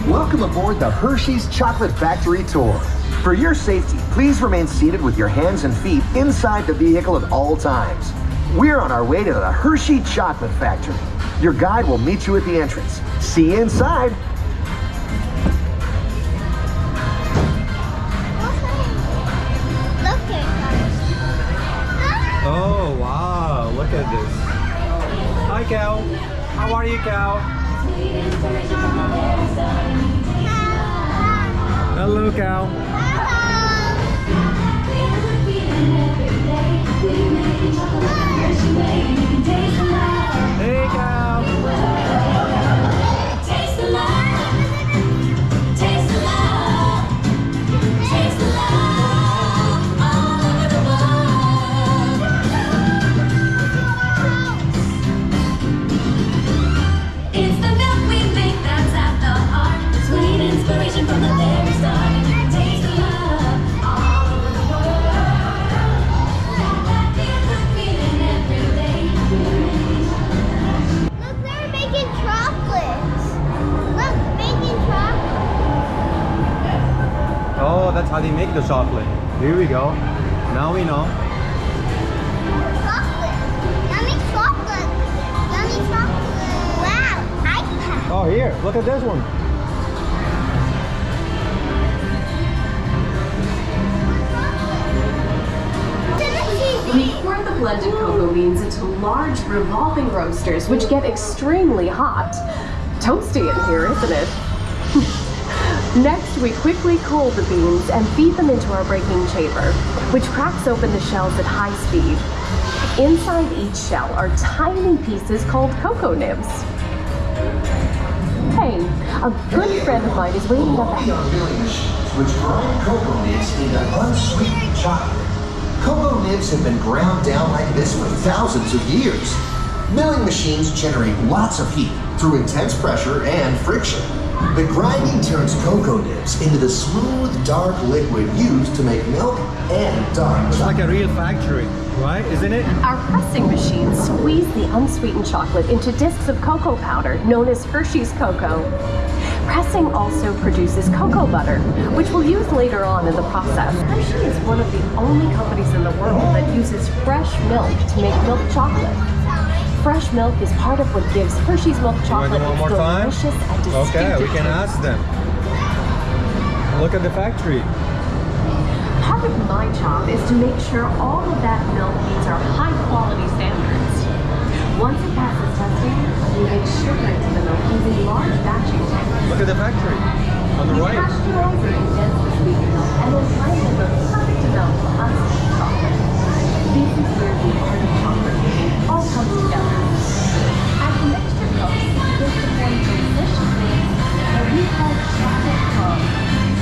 Welcome aboard the Hershey's Chocolate Factory Tour. For your safety, please remain seated with your hands and feet inside the vehicle at all times. We're on our way to the Hershey Chocolate Factory. Your guide will meet you at the entrance. See you inside. Oh, wow. Look at this. Hi, Cal. How are you, Cal? Hello, Cal. Hey, Cal. Taste the love. Taste the love. Taste the love all over the world. It's the milk we make that's at the heart. Sweet inspiration from the very start. Taste the love all over the world. That feels feeling every day. Look, they're making chocolates. Look, making chocolate. Oh, that's how they make the chocolate. Here we go. Now we know. Chocolate. Yummy chocolate. Yummy chocolate. Wow, iPad. Oh, here. Look at this one. We pour the blended cocoa beans into large revolving roasters, which get extremely hot. Toasty in here, isn't it? Next, we quickly cool the beans and feed them into our breaking chamber, which cracks open the shells at high speed. Inside each shell are tiny pieces called cocoa nibs. Hey, a good friend of mine is waiting up Working on milling machines, which grind cocoa nibs into unsweetened chocolate. Cocoa nibs have been ground down like this for thousands of years. Milling machines generate lots of heat through intense pressure and friction. The grinding turns cocoa nibs into the smooth, dark liquid used to make milk and dark It's like chocolate. a real factory, right? Isn't it? Our pressing machines squeeze the unsweetened chocolate into discs of cocoa powder known as Hershey's cocoa. Pressing also produces cocoa butter, which we'll use later on in the process. Hershey is one of the only companies in the world that uses fresh milk to make milk chocolate. Fresh milk is part of what gives Hershey's milk chocolate one its more time? delicious and distinctive Okay, we can taste. ask them. Look at the factory. Part of my job is to make sure all of that milk meets our high quality standards. Once it passes testing, we mix sugar into the milk using large batching tanks. Look at the factory on the We right. pasteurize and condense the sweetened milk and then blend in the perfect amount of unsweetened chocolate. This is where the art of chocolate making all comes together. As the mixture cooks, it begins to form delicious things that we call chocolate crumbs.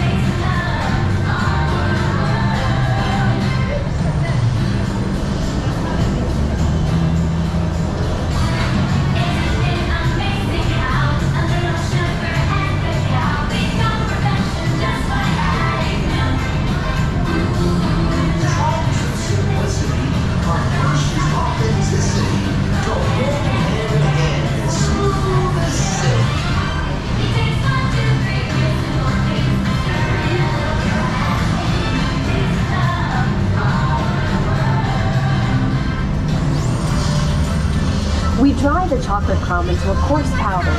the chocolate crumb into a coarse powder.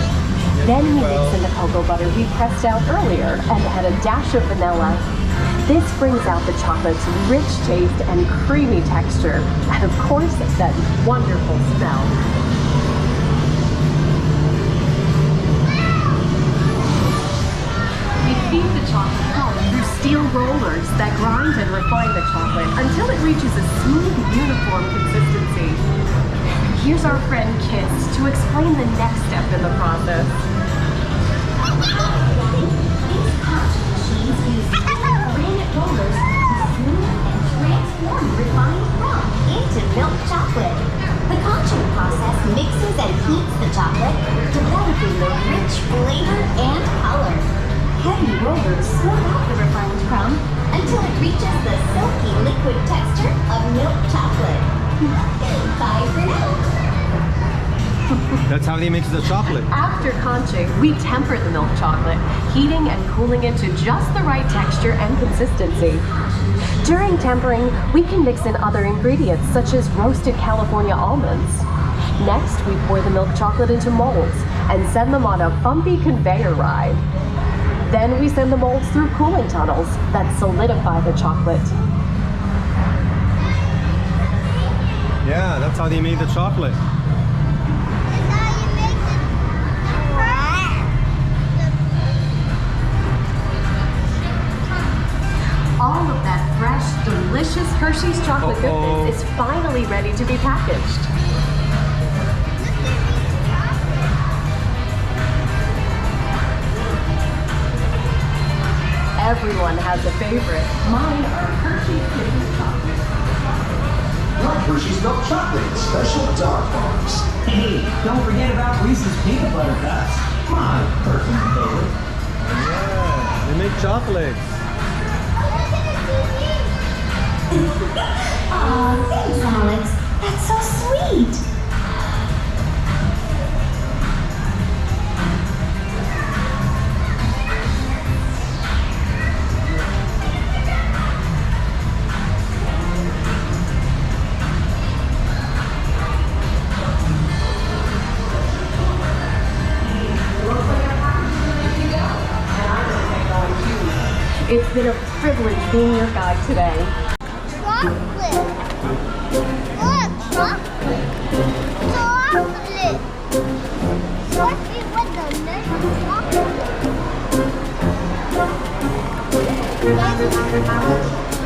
Then we mix in the cocoa butter we pressed out earlier and add a dash of vanilla. This brings out the chocolate's rich taste and creamy texture, and of course, that wonderful smell. We feed the chocolate crumb through steel rollers that grind and refine the chocolate until it reaches a smooth, uniform consistency. Here's our friend Kiss to explain the next step in the process. These punch machines use granite rollers to smooth and transform refined crumb into milk chocolate. The conching process mixes and heats the chocolate, developing the rich flavor and color. Heavy rollers smooth out the refined crumb until it reaches the silky liquid texture of milk chocolate. Bye for now. That's how they mix the chocolate. After conching, we temper the milk chocolate, heating and cooling it to just the right texture and consistency. During tempering, we can mix in other ingredients such as roasted California almonds. Next, we pour the milk chocolate into molds and send them on a bumpy conveyor ride. Then we send the molds through cooling tunnels that solidify the chocolate. Yeah, that's how they made the chocolate. All of that fresh, delicious Hershey's chocolate goodness is finally ready to be packaged. Everyone has a favorite. Mine are Hershey's Kisses chocolate. Like Hershey's milk chocolate, special dog bars. Hey, don't forget about Reese's peanut butter cups. My personal favorite. Yeah, they make chocolates. Aw, thanks, Alex. That's so sweet. It's been a privilege being your guide today. Chocolate. Look, chocolate. Chocolate. Sorry, what the name of chocolate?